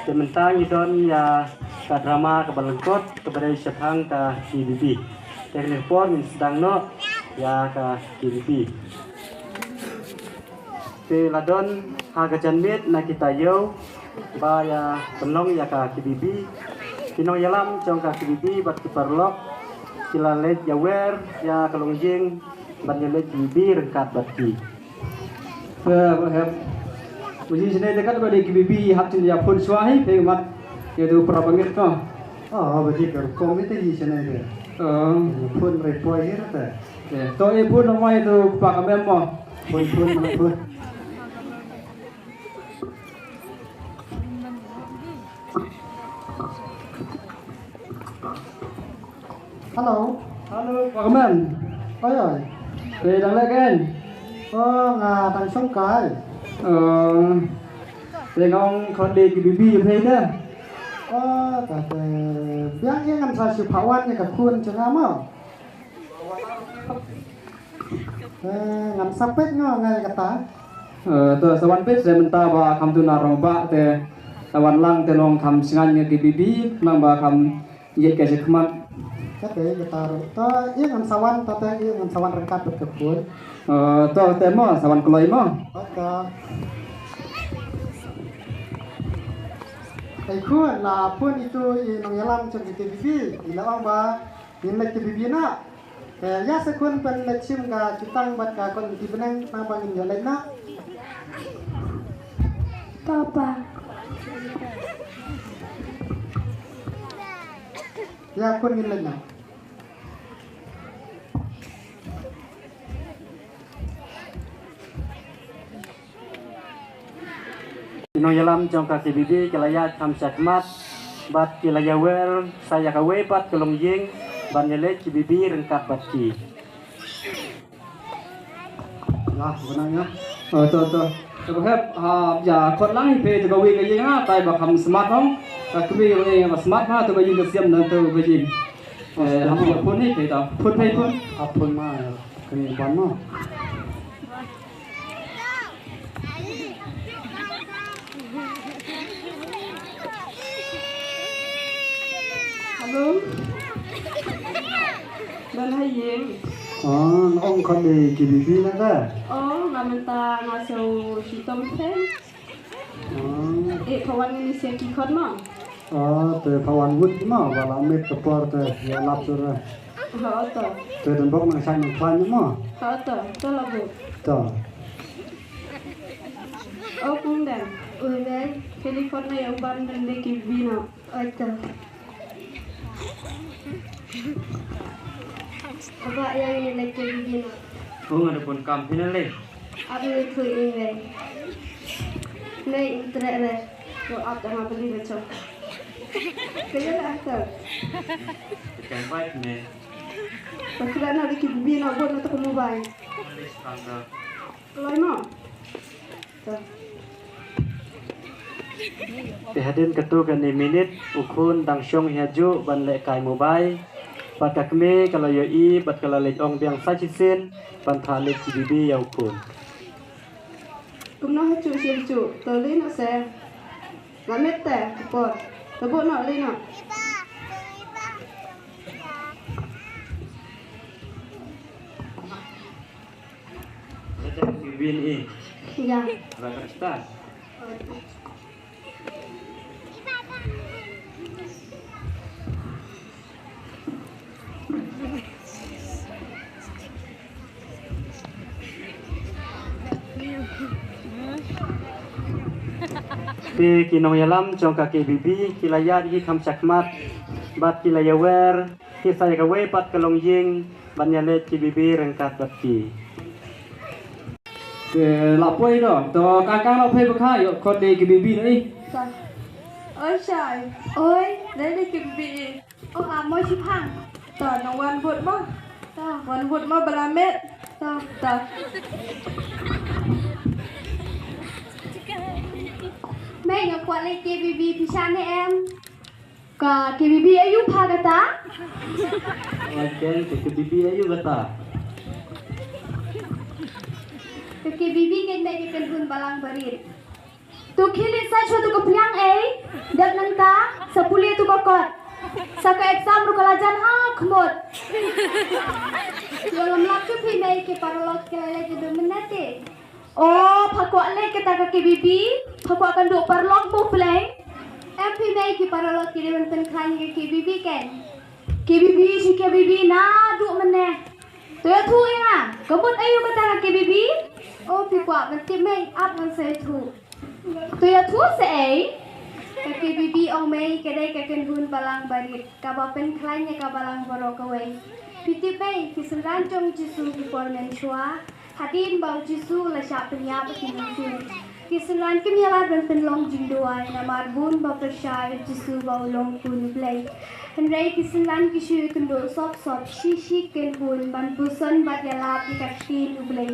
Sementara idon ya ke drama ke balengkot kepada syafang ke KBB. Teknik pon sedang no ya ke KBB. Peladon harga janmit nak kita yo ba ya penong ya ke KBB. Kinong yalam jong ke KBB bat kiparlok kila let ya wer ya kalongjing ban ya let KBB rengkat bati. Uji sini dekat pada KBB hak tu ya pun suai pemat itu perabangit kau. berarti kerkom itu di sana itu. Pun repoi itu tak. Toh pun nama itu pak kami mau. Pun. Halo. Halo pak Kamen. Oi. Sedang lagi kan? Tang songkai. Tengok kau di KBB apa itu? Kata biang yang ngam sa pawan ni kakun cenga mau. Ngam sapet ngai kata. Tu sawan pet saya minta bah kamu tu naromba te sawan lang te long kamu singan KBB nang bah kamu ye kasih kemat. Kata kita to ngam sawan tata ngam sawan rengkat berkebun. Tu temo sawan keloi mo. Ikut lah pun itu nong yalam cek KBB, ilawang ba inlet KBB na. Ya sekun pen lecim ka kitang bat ka kon dibeneng nang bangin jalan na. Papa. Ya kun inlet na. Kinong yalam jong ke KBB kelaya kam syakmat bat kilaya wer saya kawe bat kalongjing ban ya let KBB rengkat bati. Lah benangnya. Tu. Sebab ya kot lang pe tu gawi ke yang tai bah kamu smart hong. Kami yang smart ha tu bagi kesiam nanti bagi. Hampir pun ni pe ta. Pun pe pun. Apun mah kini ban mah. Halo. Dan hayeng. Ông con đi KBB nữa cơ. Minta ngasuh hitam pen. Kawan ini siang kikot mah. Từ Pawan Wood mà và làm mệt cái bờ từ ya lap rồi. Từ đến bốc năng sang năng khoan mà. Tu lah bu. Tuh. Pun dah. Udah. Telefon ni uban dan dek bina. Apa yang ini lek bina? Ada pun kam pinale. Apa itu ini? Nih internet ni. Apa yang beli macam? Kaya lah tu. Kan baik ni. Pasal nak dek bina buat nak tu mobile. Kalau mau. Tehadin ketu kan minit ukun tang syong haju ban le kai mobile pada kami kalau yoi bat kalau le ong biang sa chisin ban tha le KBB ya ukun. Cũng nói chú xem chú, tớ lấy nó xem. Là mét tẻ, bột. Tớ bộ nó lên nó. Ada KBB ni. Dạ. Berapa start? Di kinong yalam jong ka KBB kilaya di kam sakmat bat kilaya wer ki saya ka we pat kalongjing ban ya let KBB rengkat bati. Lapoi đó, to kakang lapoi bekai kot di KBB ni. Ôi trời. Ôi, đấy là kịp vị. Mới chip hàng. Tờ nó quan vụt bó. Quan vụt mà bà làm mết. Tờ. Mẹ nhập quạt lên KBB thì sao nè em? Cả KBB ayu pha kata? Lagian ke KBB ayu kata. Ke KBB kan dah ikan pun balang barit. Tu kilit saya suatu kepiang kot. Saka exam ru kalajan ha khmot. Dalam laksu pinai ke paralog ke lele ke dominate. Oh, phakwa le ke ta ke bibi, phakwa kan do paralog mo pleng. Pinai ke paralog ke dewan pen khan ke bibi ken. Ke bibi si ke bibi na du mene. Tu ya thu inga. Kebut ayu ke ta ke bibi. Oh, phakwa kan ke mai up man sai thu. Tu ya thu se ai. Kaki bibi ong mei kedai kaken hun balang barit kabapen klanya kabalang borokawai piti pei kiselan jong jisu kipormen chua hadin bau jisu la sha penya pakinusu kiselan kimyala ben penlong jingduai namar bun ba persai jisu bau long pun play henrei kiselan kisu kendo sop shishi ken bun ban buson bat yala pikaktin ublei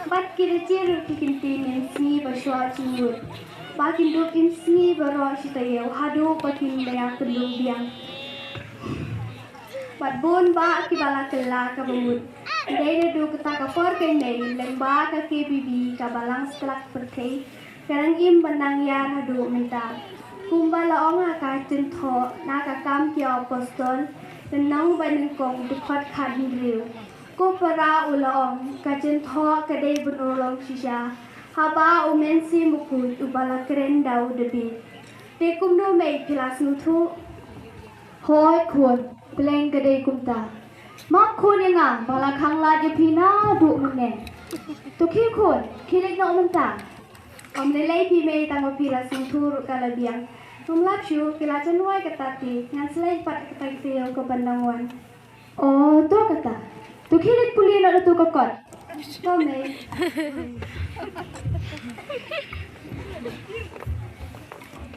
bat kirejir kikintin ensi baswa chingut bakin duk insni baro sitayo hadu bakin daya kelung biang bat bon ba ki bala kella ka bamut dai du ka ka por ken dai lemba ka ke bibi ka balang stlak perkai karang im banang ya hadu minta kumbala onga ka tin tho na ka kam ki apostol tenang ban kong du khat khan riu ko para ulong ka tin tho ka dai bun ulong shisha haba umensi mukut ubala keren dau debi tekum no mei pilas nutu hoi kun pleng gede kumta mak kun yang bala khang la je pina du mene to ki kun kilek no menta om le lei pi mei tang pilas nutu kala biang tum lap shu kila janwai katati ngan slai pat katai teo ko bandangwan oh to kata to kilek puli no tu ko kot to mei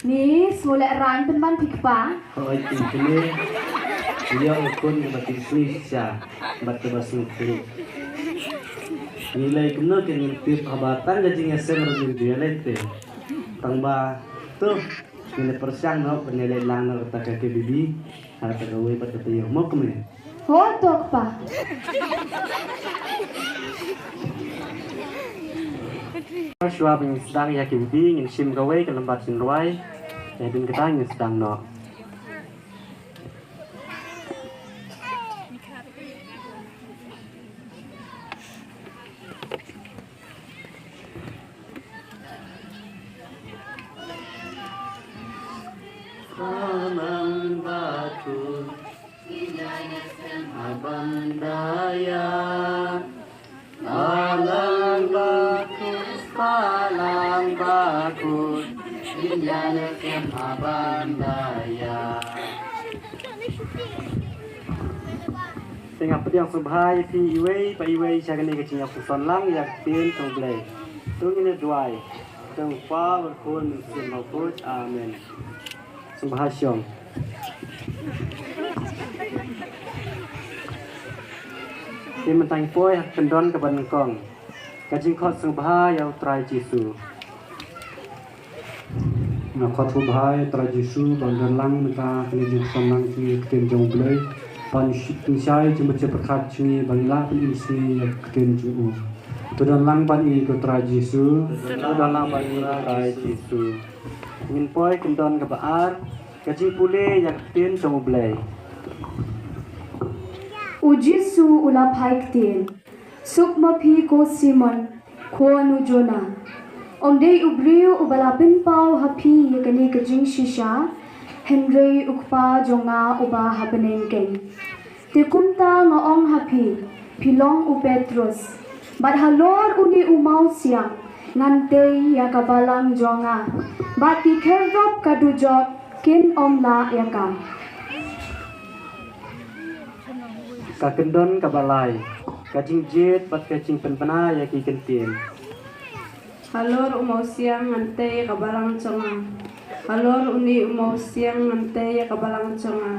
ni semula ran penman pikpa Oi ini dia ukun batin Indonesia batu basing klik nilai kena dengan pip habatan jadi ngeser lebih dia lete tangba tuh nilai persiang no penilai lang no kata ke bibi harap gawe pada tayo mau kemana ho tok pa Shua bin sedang ya ke bibi ngin sim gawe ke lembat sinruai ya bin kita ngin sedang no Amang batu abang daya alang bagus palang bagus Indiana kem abang daya Tengah pediang subhai fi iwei pa iwei chagani kecing aku sonlang yak tin tong blai tung ini duai tong fa berkun sin maupun amin Subhasyong Di mentang poi pendon ke banengkong Kajing kot subha yau trai jisu Nah, khot subhai tra jisu bangdan lang meka kene jing sonang ki ken jong blai pan shai jeng baca perkat cumi bangla pun isi ken ju tudan lang pan i ko tra jisu Tudan lang bangira trai jisu Ingin poi kendon ke baar Kajing pule yak tin jong blai ujisu ula paiktin sukma pi ko simon ko nu jona onde ubriu ubala bin pau hapi yakani kajing shisha henry ukpa jonga uba habeneng ken tikumta ngaong hapi pilong u petrus bad halor uni umau siang ngante yakabalang jonga bati kerop kadujot kin omla yaka Kakendon kabalai Kajing jet bat kajing penpena yaki kentin Halor umau siang ngante kabalang conga. Halor uni umau siang ngante kabalang conga.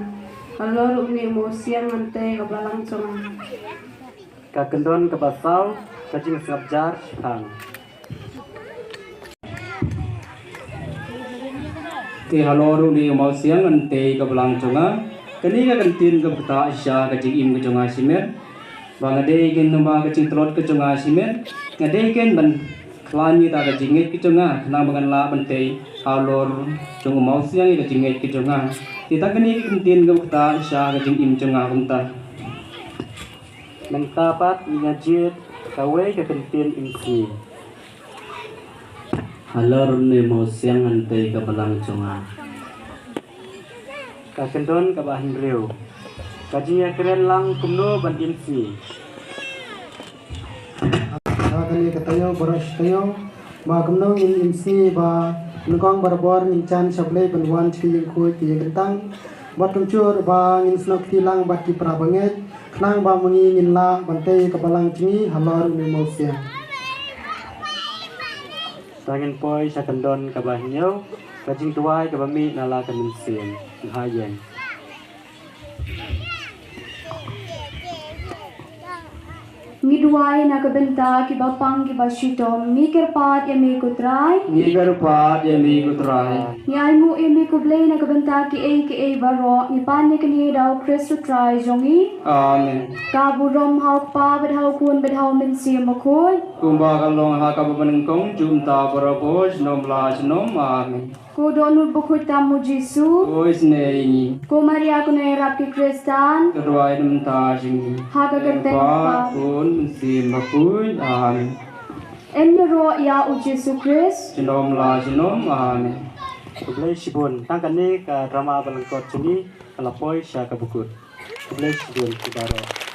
Halor uni umau siang ngante kabalang conga. Kakendon kabasau Kajing ngabjar hang Ti haloru ni mau siang ante ka belang conga kani ka kantin ka bata isya ka jing im ka conga simer bang ade gen namba ka jing trot ka conga simer ngade gen ban Klani ta ka jingit ki chunga nang bangan la bante alor chung mau siang ka jingit ki chunga tita kani kintin ga ta sha ka jing im chunga kunta Mentapat ngajit kawe ka kentin ingsi. Halor ni mau siang ante ka balang chunga. Kakendon kabahin riu. Kajinya keren lang kumno ban imsi. Kali katayo boros tayo ba kumno in imsi ba nukong barbor ninchan sablay banwan chi yung kuy ti kentang bat kumcur ba ngin snok tilang bat ki prabanget nang ba mungi ngin la bante kabalang cini halor ni mosia. Sangin poy sa kendon kabahin yo. Kajing tuwai kabami nala kaminsin. Hayeng. Ngidwai na kabenta ki bapang ki basitom mikir pat ya mi kutrai ni garpa ya mi gutrai nyai mu imi kublay na kabenta ki a baro ni pan ni kani daw Kristo try jongi amen kaburom hau pa bedhau kun bedhau min si makoy kumba kalong ha ka babanengkong jumta barapos nom la nom amen ko donut bukut tamu Jisu ois ne ini ko Maria ko na rap ki Kristan kedua nem ta jing ha ka ganteng pa pa pun si mapun amen ro ya u Jisu Kris nom la nom amen Kublay sibun. Tangkan ni ka drama balangkot sini. Kalapoy siya kabukut. Kublay sibun. Kudaro.